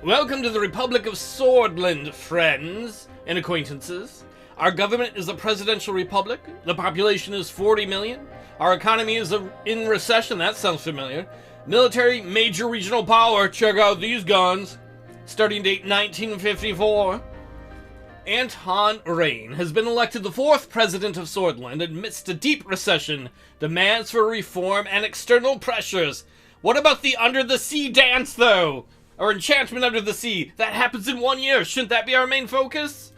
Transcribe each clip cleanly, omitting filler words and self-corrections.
Welcome to the Republic of Sordland, friends and acquaintances. Our government is a presidential republic. The population is 40 million. Our economy is in recession. That sounds familiar. Military, major regional power. Check out these guns. Starting date 1954. Anton Rayne has been elected the 4th president of Swordland amidst a deep recession, demands for reform, and external pressures. What about the Under the Sea dance, though? Or Enchantment Under the Sea? That happens in 1 year. Shouldn't that be our main focus?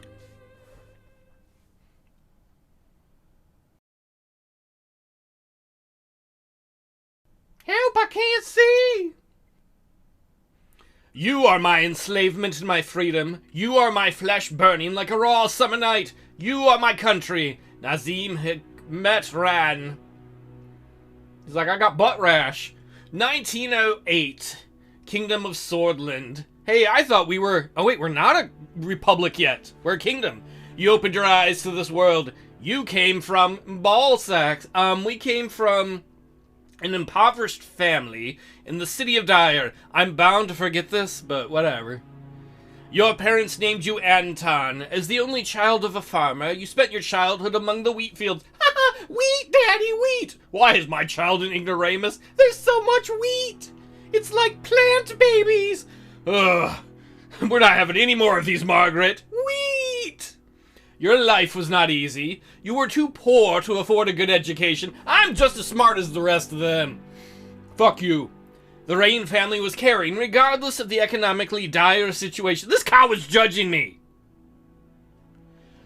Help, I can't see! You are my enslavement and my freedom. You are my flesh burning like a raw summer night. You are my country. Nazim Hikmet Ran. He's like, I got butt rash. 1908. Kingdom of Sordland. Hey, I thought we were... Oh wait, we're not a republic yet. We're a kingdom. You opened your eyes to this world. You came from ball sacks. We came from an impoverished family in the city of Dyer. I'm bound to forget this, but whatever. Your parents named you Anton. As the only child of a farmer, you spent your childhood among the wheat fields. Haha, wheat, daddy, wheat! Why is my child an ignoramus? There's so much wheat! It's like plant babies! Ugh. We're not having any more of these, Margaret. Wheat! Your life was not easy. You were too poor to afford a good education. I'm just as smart as the rest of them. Fuck you. The Rayne family was caring, regardless of the economically dire situation. This cow is judging me.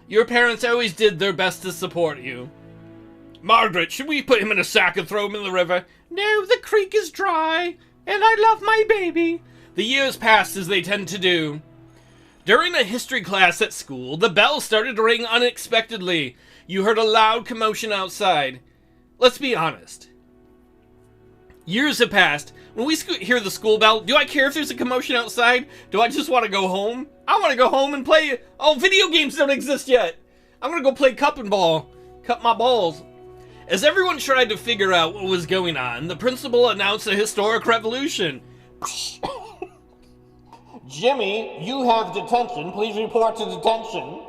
Your parents always did their best to support you. Margaret, should we put him in a sack and throw him in the river? No, the creek is dry, and I love my baby. The years passed as they tend to do. During a history class at school, the bell started to ring unexpectedly. You heard a loud commotion outside. Let's be honest. Years have passed. When we hear the school bell, do I care if there's a commotion outside? Do I just want to go home? I want to go home and play... Oh, video games don't exist yet. I'm going to go play cup and ball. Cut my balls. As everyone tried to figure out what was going on, the principal announced a historic revolution. Jimmy, you have detention. Please report to detention.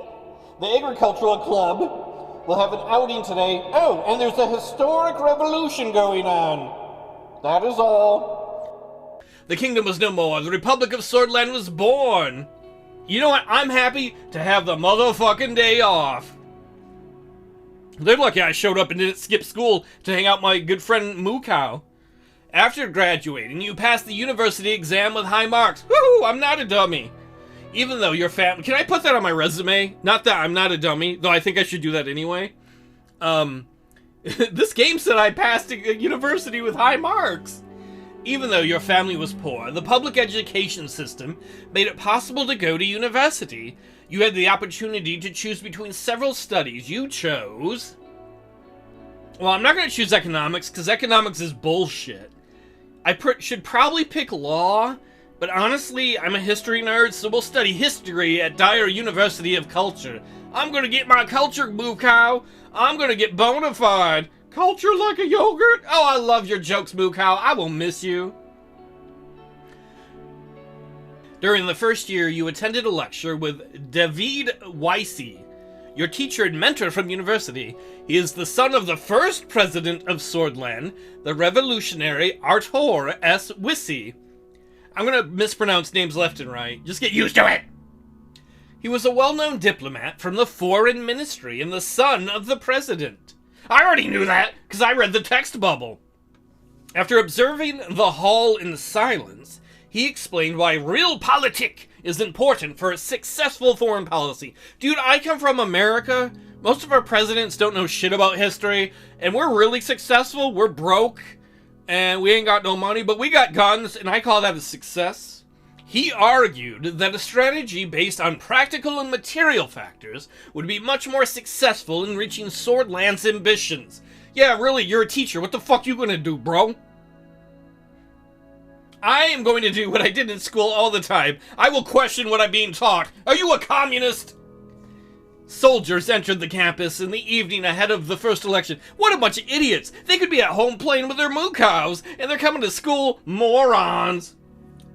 The Agricultural Club will have an outing today. Oh, and there's a historic revolution going on. That is all. The kingdom was no more. The Republic of Swordland was born. You know what? I'm happy to have the motherfucking day off. They're lucky I showed up and didn't skip school to hang out with my good friend Moo Cow. After graduating, you passed the university exam with high marks. Woohoo! I'm not a dummy. Even though your family... Can I put that on my resume? Not that I'm not a dummy, though I think I should do that anyway. This game said I passed a university with high marks. Even though your family was poor, the public education system made it possible to go to university. You had the opportunity to choose between several studies. You chose... Well, I'm not going to choose economics, because economics is bullshit. I should probably pick law, but honestly, I'm a history nerd, so we'll study history at Dyer University of Culture. I'm going to get my culture, Moo Cow. I'm going to get bona fide. Culture like a yogurt? Oh, I love your jokes, Moo Cow. I will miss you. During the first year, you attended a lecture with David Weissy, your teacher and mentor from university. He is the son of the first president of Swordland, the revolutionary Artur S. Wissy. I'm going to mispronounce names left and right. Just get used to it! He was a well-known diplomat from the foreign ministry and the son of the president. I already knew that, because I read the text bubble. After observing the hall in silence, he explained why realpolitik is important for a successful foreign policy. Dude, I come from America. Most of our presidents don't know shit about history, and we're really successful. We're broke, and we ain't got no money, but we got guns, and I call that a success. He argued that a strategy based on practical and material factors would be much more successful in reaching Swordland's ambitions. Yeah, really, you're a teacher. What the fuck you gonna do, bro? I am going to do what I did in school all the time. I will question what I'm being taught. Are you a communist? Soldiers entered the campus in the evening ahead of the first election. What a bunch of idiots! They could be at home playing with their moo cows, and they're coming to school. Morons!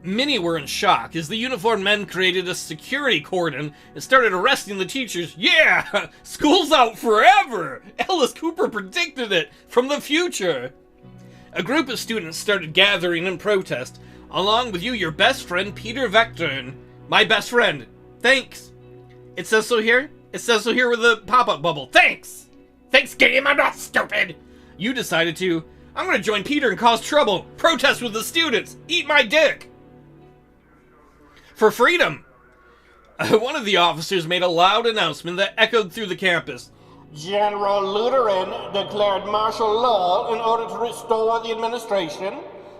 Many were in shock as the uniformed men created a security cordon and started arresting the teachers. Yeah! School's out forever! Alice Cooper predicted it from the future! A group of students started gathering in protest, along with you, your best friend, Peter Vectorn. My best friend. Thanks. It says so here? It says so here with a pop-up bubble. Thanks! Thanks, game, I'm not stupid! You decided to. I'm gonna join Peter and cause trouble. Protest with the students. Eat my dick. For freedom. One of the officers made a loud announcement that echoed through the campus. General Lutheran declared martial law in order to restore the administration.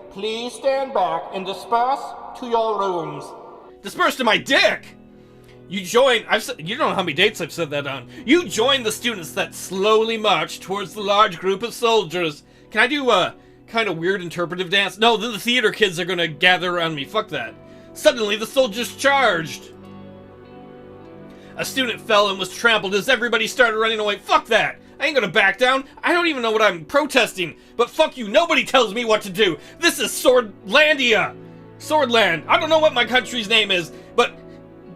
Please stand back and disperse to your rooms. Disperse to my dick! You join, you don't know how many dates I've said that on. You join the students that slowly march towards the large group of soldiers. Can I do a kind of weird interpretive dance? No, then the theater kids are gonna gather around me. Fuck that. Suddenly, the soldiers charged. A student fell and was trampled as everybody started running away. Fuck that! I ain't gonna back down. I don't even know what I'm protesting. But fuck you, nobody tells me what to do. This is Swordlandia. Sordland. I don't know what my country's name is, but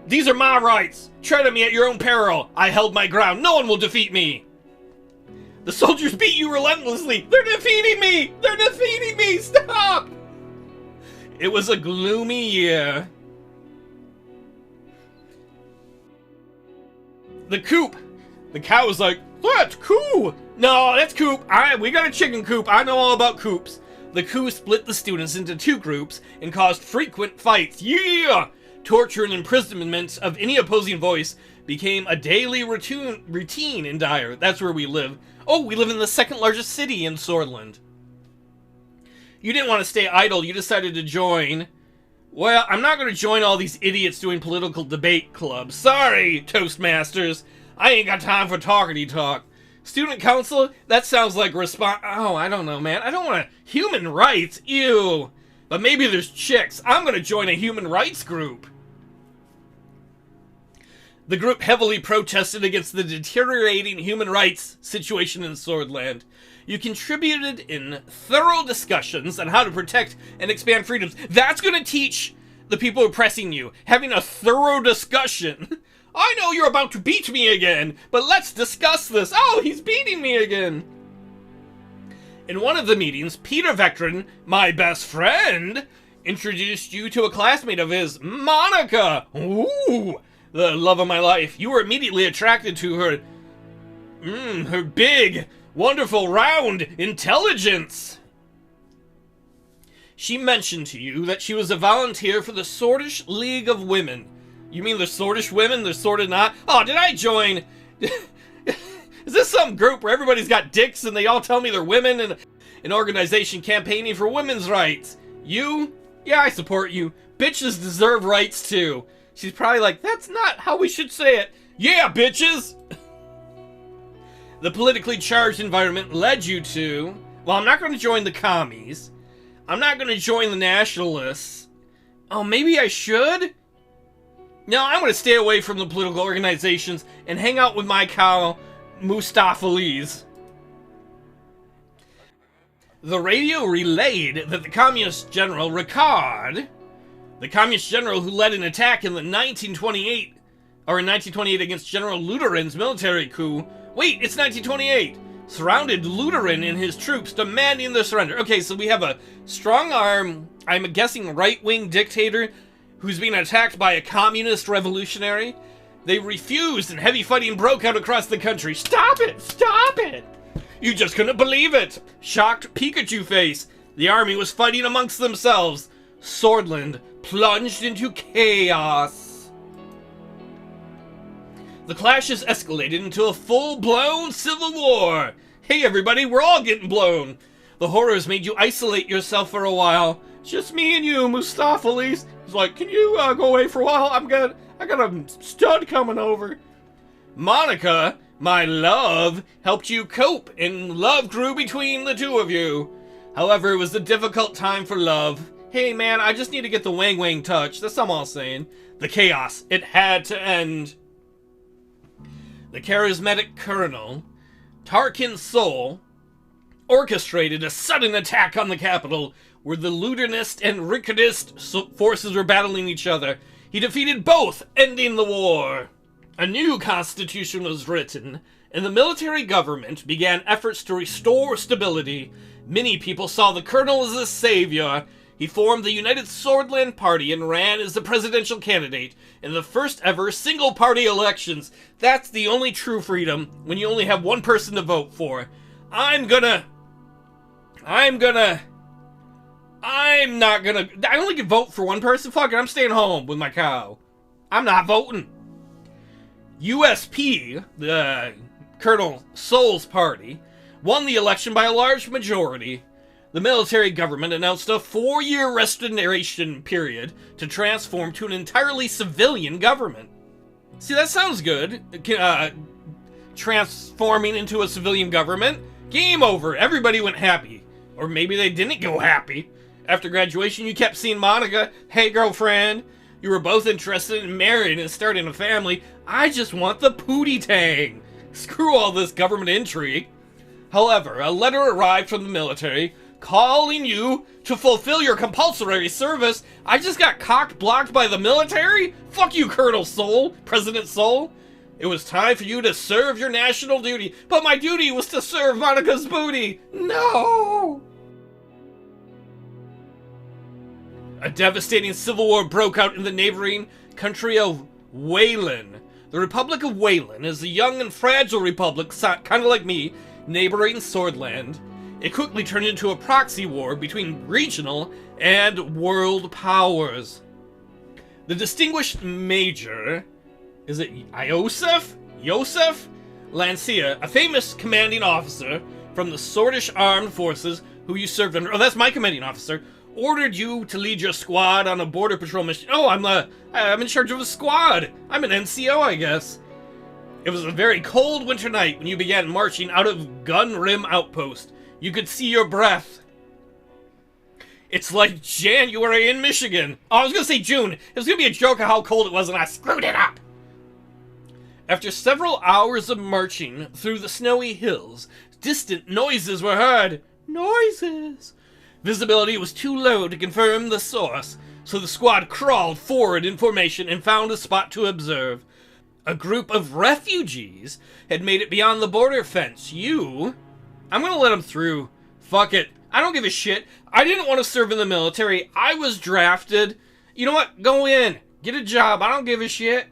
these are my rights. Tread on me at your own peril. I held my ground. No one will defeat me. The soldiers beat you relentlessly. They're defeating me. They're defeating me. Stop. It was a gloomy year. The coop. The cow was like, that's cool. No, that's coop. We got a chicken coop. I know all about coops. The coup split the students into two groups and caused frequent fights. Yeah! Torture and imprisonment of any opposing voice became a daily routine in Dire. That's where we live. Oh, we live in the second largest city in Sordland. You didn't want to stay idle. You decided to join. Well, I'm not going to join all these idiots doing political debate clubs. Sorry, Toastmasters. I ain't got time for talkity talk. Student council? That sounds like Oh, I don't know, man. I don't want to... Human rights? Ew. But maybe there's chicks. I'm going to join a human rights group. The group heavily protested against the deteriorating human rights situation in Swordland. You contributed in thorough discussions on how to protect and expand freedoms. That's going to teach the people oppressing you. Having a thorough discussion. I know you're about to beat me again, but let's discuss this. Oh, he's beating me again. In one of the meetings, Peter Vectorn, my best friend, introduced you to a classmate of his, Monica. Ooh, the love of my life. You were immediately attracted to her. Her big, wonderful, round intelligence. She mentioned to you that she was a volunteer for the Swordish League of Women. You mean the Swordish women? They're sorta not? Oh, did I join? Is this some group where everybody's got dicks and they all tell me they're women and an organization campaigning for women's rights? You? Yeah, I support you. Bitches deserve rights too. She's probably like, that's not how we should say it. Yeah, bitches! The politically charged environment led you to... Well, I'm not going to join the commies. I'm not going to join the nationalists. Oh, maybe I should? No, I'm going to stay away from the political organizations and hang out with my cow, Mustaphalese. The radio relayed that the communist general Ricard, the communist general who led an attack in 1928 against General Lutheran's military coup. Wait, it's 1928. Surrounded Lutheran and his troops, demanding their surrender. Okay, so we have a strong arm, I'm guessing right-wing dictator who's being attacked by a communist revolutionary. They refused and heavy fighting broke out across the country. Stop it! Stop it! You just couldn't believe it! Shocked Pikachu face. The army was fighting amongst themselves. Sordland plunged into chaos. The clashes escalated into a full-blown civil war. Hey everybody, we're all getting blown. The horrors made you isolate yourself for a while. Just me and you, Mustaphalese. He's like, can you go away for a while? I got a stud coming over. Monica, my love, helped you cope, and love grew between the two of you. However, it was a difficult time for love. Hey man, I just need to get the wang wang touch. That's all I'm all saying. The chaos, it had to end. The charismatic colonel, Tarkin Soul, orchestrated a sudden attack on the capital where the Ludinist and Rickardist forces were battling each other. He defeated both, ending the war. A new constitution was written, and the military government began efforts to restore stability. Many people saw the colonel as a savior. He formed the United Sordland Party and ran as the presidential candidate in the first ever single-party elections. That's the only true freedom, when you only have one person to vote for. I only can vote for one person? Fuck it, I'm staying home with my cow. I'm not voting. USP, the Colonel Sol's party, won the election by a large majority. The military government announced a 4-year restoration period to transform to an entirely civilian government. See, that sounds good. Transforming into a civilian government. Game over. Everybody went happy. Or maybe they didn't go happy. After graduation, you kept seeing Monica. Hey, girlfriend. You were both interested in marrying and starting a family. I just want the pootie tang. Screw all this government intrigue. However, a letter arrived from the military calling you to fulfill your compulsory service. I just got cock-blocked by the military? Fuck you, Colonel Sol, President Sol. It was time for you to serve your national duty, but my duty was to serve Monica's booty. No! A devastating civil war broke out in the neighboring country of Wayland. The Republic of Wayland is a young and fragile republic, kind of like me, neighboring Swordland. It quickly turned into a proxy war between regional and world powers. The distinguished Major, is it Yosef Lancia, a famous commanding officer from the Swordish armed forces who you served under, oh, that's my commanding officer, ordered you to lead your squad on a border patrol mission. Oh, I'm in charge of a squad. I'm an NCO, I guess. It was a very cold winter night when you began marching out of Gun Rim Outpost. You could see your breath. It's like January in Michigan. Oh, I was gonna say June. It was gonna be a joke of how cold it was and I screwed it up. After several hours of marching through the snowy hills, distant noises were heard. Noises. Visibility was too low to confirm the source, so the squad crawled forward in formation and found a spot to observe. A group of refugees had made it beyond the border fence. I'm gonna let them through. Fuck it. I don't give a shit. I didn't want to serve in the military. I was drafted. You know what? Go in. Get a job. I don't give a shit.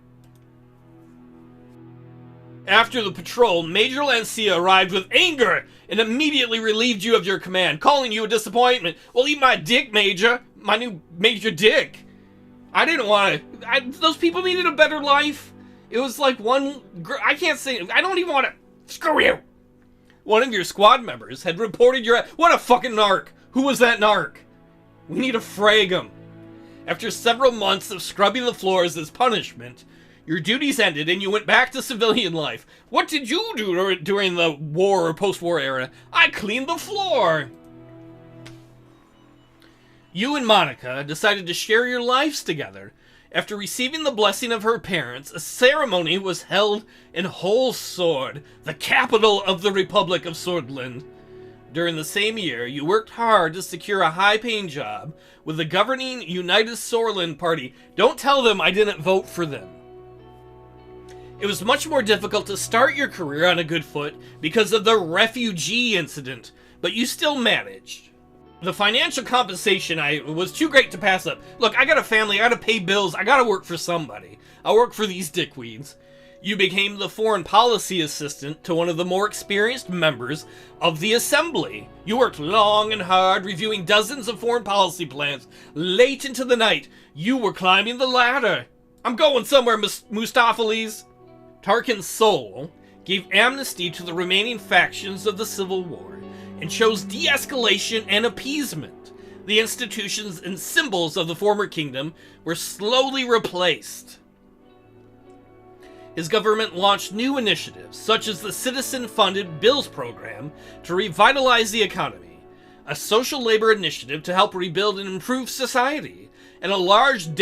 After the patrol, Major Lancia arrived with anger and immediately relieved you of your command, calling you a disappointment. Well, eat my dick, Major. My new Major Dick. I didn't want to... Those people needed a better life. It was like one... I can't say... I don't even want to... Screw you. One of your squad members had reported your... What a fucking narc. Who was that narc? We need to frag him. After several months of scrubbing the floors as punishment, your duties ended and you went back to civilian life. What did you do during the war or post-war era? I cleaned the floor. You and Monica decided to share your lives together. After receiving the blessing of her parents, a ceremony was held in Sword, the capital of the Republic of Sordland. During the same year, you worked hard to secure a high-paying job with the governing United Sordland Party. Don't tell them I didn't vote for them. It was much more difficult to start your career on a good foot because of the refugee incident, but you still managed. The financial compensation was too great to pass up. Look, I got a family, I gotta pay bills, I gotta work for somebody. I work for these dickweeds. You became the foreign policy assistant to one of the more experienced members of the assembly. You worked long and hard, reviewing dozens of foreign policy plans. Late into the night, you were climbing the ladder. I'm going somewhere, Mustapheles. Tarkin Sol gave amnesty to the remaining factions of the Civil War and chose de-escalation and appeasement. The institutions and symbols of the former kingdom were slowly replaced. His government launched new initiatives, such as the citizen-funded Bills program to revitalize the economy, a social labor initiative to help rebuild and improve society, and a large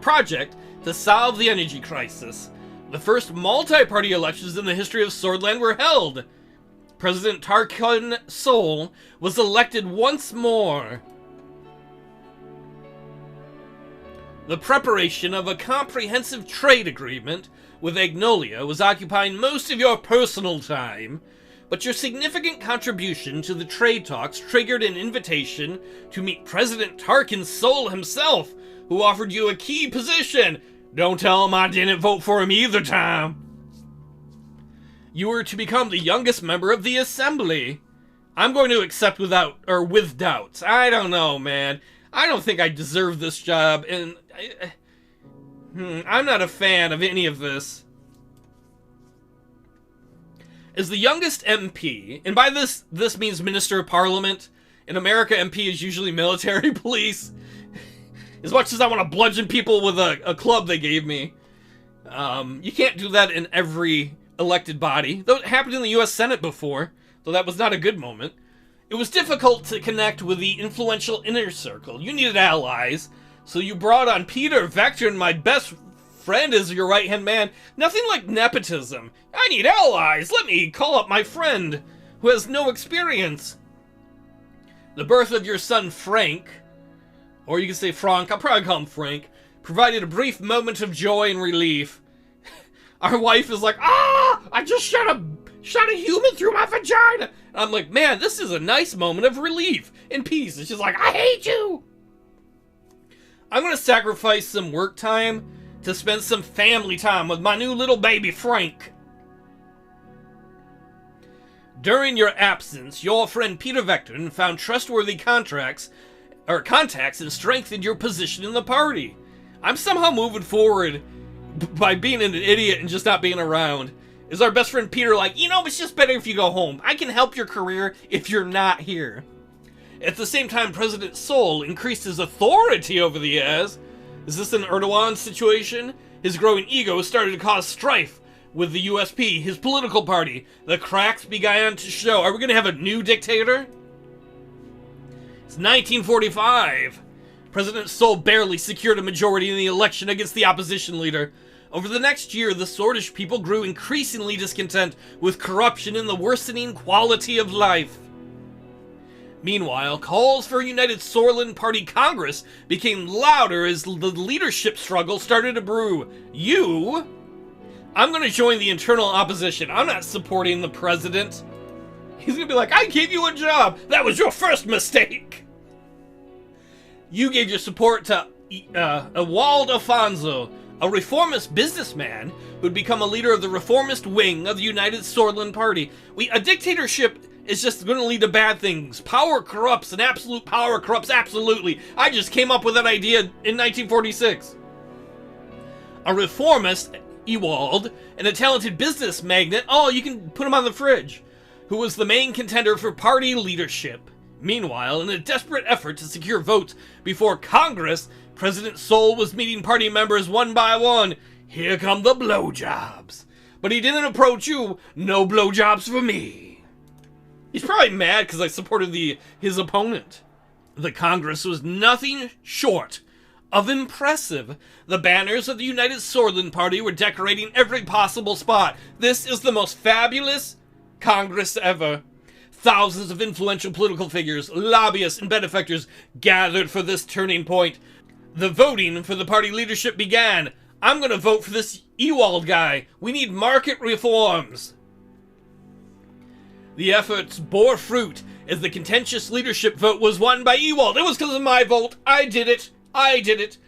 project to solve the energy crisis. The first multi-party elections in the history of Swordland were held. President Tarquin Sol was elected once more. The preparation of a comprehensive trade agreement with Agnolia was occupying most of your personal time, but your significant contribution to the trade talks triggered an invitation to meet President Tarquin Sol himself, who offered you a key position. Don't tell him I didn't vote for him either, Tom. You were to become the youngest member of the Assembly. I'm going to accept with doubts. I don't know, man. I don't think I deserve this job, and I'm not a fan of any of this. As the youngest MP, and by this means Minister of Parliament. In America, MP is usually military police. As much as I want to bludgeon people with a club they gave me, you can't do that in every elected body. Though it happened in the U.S. Senate before, though that was not a good moment. It was difficult to connect with the influential inner circle. You needed allies, so you brought on Peter Vector, my best friend, as your right-hand man. Nothing like nepotism. I need allies. Let me call up my friend, who has no experience. The birth of your son Frank, or you can say Frank, I'll probably call him Frank, provided a brief moment of joy and relief. Our wife is like, I just shot a human through my vagina. And I'm like, man, this is a nice moment of relief and peace. And she's like, I hate you. I'm going to sacrifice some work time to spend some family time with my new little baby, Frank. During your absence, your friend Peter Vector found trustworthy contacts and strengthened your position in the party. I'm somehow moving forward by being an idiot and just not being around. Is our best friend Peter like, it's just better if you go home. I can help your career if you're not here. At the same time, President Sol increased his authority over the years. Is this an Erdogan situation? His growing ego started to cause strife with the USP, his political party. The cracks began to show. Are we going to have a new dictator? It's 1945. President Sol barely secured a majority in the election against the opposition leader. Over the next year, the Swordish people grew increasingly discontent with corruption and the worsening quality of life. Meanwhile, calls for a united Sordland Party Congress became louder as the leadership struggle started to brew. I'm going to join the internal opposition. I'm not supporting the president. He's going to be like, I gave you a job. That was your first mistake. You gave your support to Ewald Afonso, a reformist businessman who would become a leader of the reformist wing of the United Sordland Party. A dictatorship is just going to lead to bad things. Power corrupts, and absolute power corrupts absolutely. I just came up with that idea in 1946. A reformist, Ewald, and a talented business magnate, you can put him on the fridge, who was the main contender for party leadership. Meanwhile, in a desperate effort to secure votes before Congress, President Sol was meeting party members one by one. Here come the blowjobs. But he didn't approach you. No blowjobs for me. He's probably mad because I supported his opponent. The Congress was nothing short of impressive. The banners of the United Sordland Party were decorating every possible spot. This is the most fabulous Congress ever. Thousands of influential political figures, lobbyists, and benefactors gathered for this turning point. The voting for the party leadership began. I'm going to vote for this Ewald guy. We need market reforms. The efforts bore fruit as the contentious leadership vote was won by Ewald. It was because of my vote. I did it.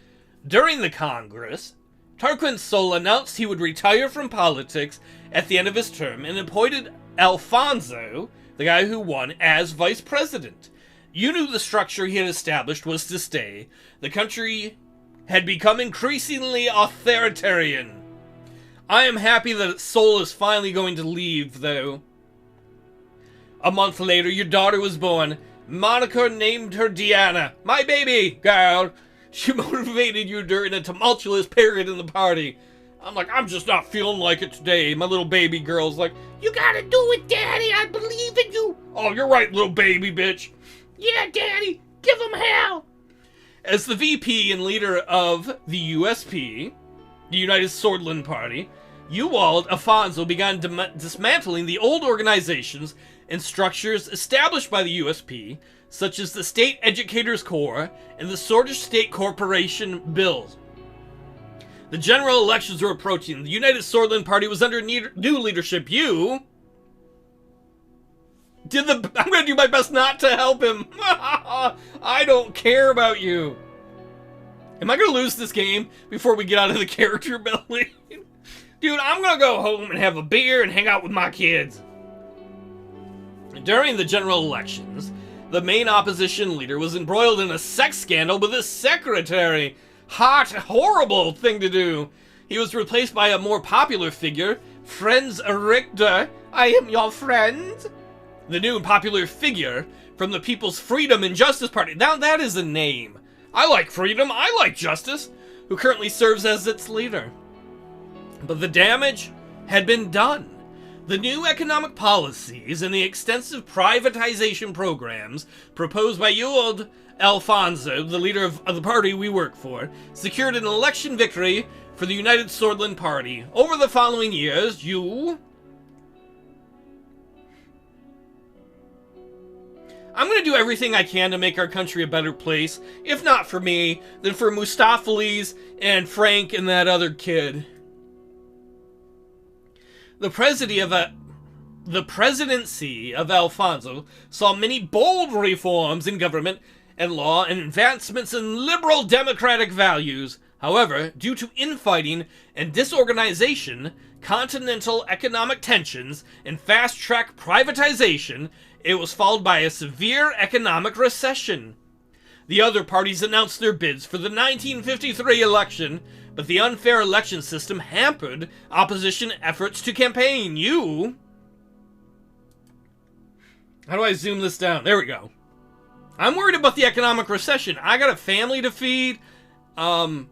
During the Congress, Tarquin Sol announced he would retire from politics at the end of his term and appointed Alfonso, the guy who won, as vice president. You knew the structure he had established was to stay. The country had become increasingly authoritarian. I am happy that Sol is finally going to leave, though. A month later, your daughter was born. Monica named her Diana. My baby girl. She motivated you during a tumultuous period in the party. I'm like, I'm just not feeling like it today. My little baby girl's like, you gotta do it, Daddy. I believe in you. Oh, you're right, little baby bitch. Yeah, Daddy. Give him hell. As the VP and leader of the USP, the United Sordland Party, Ewald Afonso began dismantling the old organizations and structures established by the USP, such as the State Educators Corps and the Swordland State Corporation bills. The general elections were approaching. The United Sordland Party was under new leadership. I'm gonna do my best not to help him. I don't care about you. Am I gonna lose this game before we get out of the character building? Dude, I'm gonna go home and have a beer and hang out with my kids. During the general elections, the main opposition leader was embroiled in a sex scandal with his secretary. Horrible thing to do. He was replaced by a more popular figure, Friends Richter. I am your friend. The new popular figure from the People's Freedom and Justice Party. Now that is a name. I like freedom, I like justice, who currently serves as its leader. But the damage had been done. The new economic policies and the extensive privatization programs proposed by old Alfonso, the leader of the party we work for, secured an election victory for the United Sordland Party. Over the following years, I'm going to do everything I can to make our country a better place. If not for me, then for Mustapheles and Frank and that other kid. The presidency of Alfonso saw many bold reforms in government and law and advancements in liberal democratic values. However, due to infighting and disorganization, continental economic tensions, and fast-track privatization, it was followed by a severe economic recession. The other parties announced their bids for the 1953 election, but the unfair election system hampered opposition efforts to campaign. How do I zoom this down? There we go. I'm worried about the economic recession. I got a family to feed. Not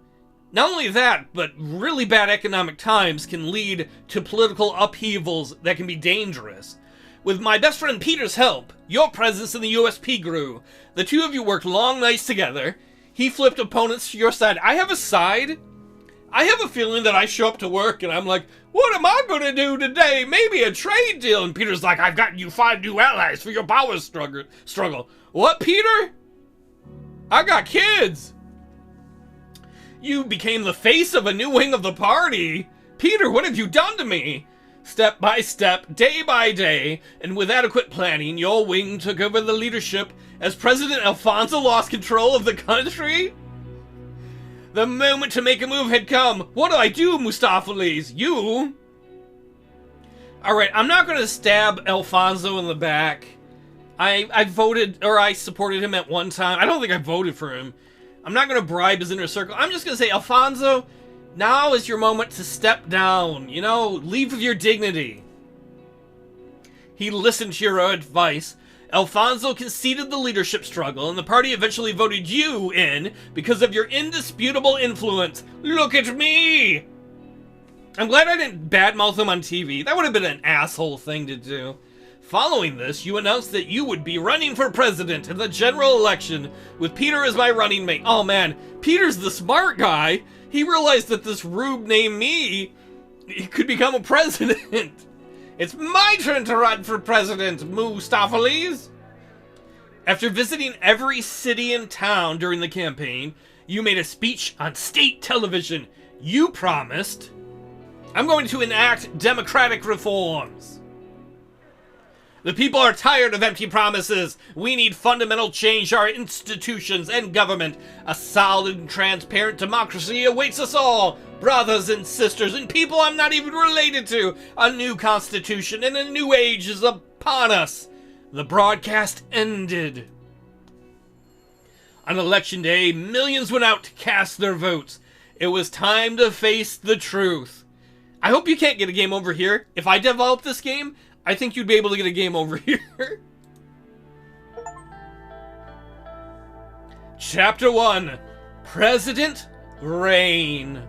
only that, but really bad economic times can lead to political upheavals that can be dangerous. With my best friend Peter's help, your presence in the USP grew. The two of you worked long nights together. He flipped opponents to your side. I have a side. I have a feeling that I show up to work and I'm like, what am I going to do today? Maybe a trade deal. And Peter's like, I've got you 5 new allies for your power struggle. What, Peter? I got kids. You became the face of a new wing of the party. Peter, what have you done to me? Step by step, day by day, and with adequate planning, your wing took over the leadership as President Alfonso lost control of the country. The moment to make a move had come. What do I do, Mustapheles? Alright, I'm not going to stab Alfonso in the back. I voted, or I supported him at one time. I don't think I voted for him. I'm not going to bribe his inner circle. I'm just going to say, Alfonso, now is your moment to step down. You know, leave with your dignity. He listened to your advice. Alfonso conceded the leadership struggle, and the party eventually voted you in because of your indisputable influence. Look at me! I'm glad I didn't badmouth him on TV. That would have been an asshole thing to do. Following this, you announced that you would be running for president in the general election, with Peter as my running mate. Oh man, Peter's the smart guy. He realized that this rube named me could become a president. It's my turn to run for president, Mustapheles. After visiting every city and town during the campaign, you made a speech on state television. You promised, I'm going to enact democratic reforms. The people are tired of empty promises. We need fundamental change to our institutions and government. A solid and transparent democracy awaits us all. Brothers and sisters and people I'm not even related to. A new constitution and a new age is upon us. The broadcast ended. On election day, millions went out to cast their votes. It was time to face the truth. I hope you can't get a game over here. If I develop this game, I think you'd be able to get a game over here. Chapter 1. President Rayne.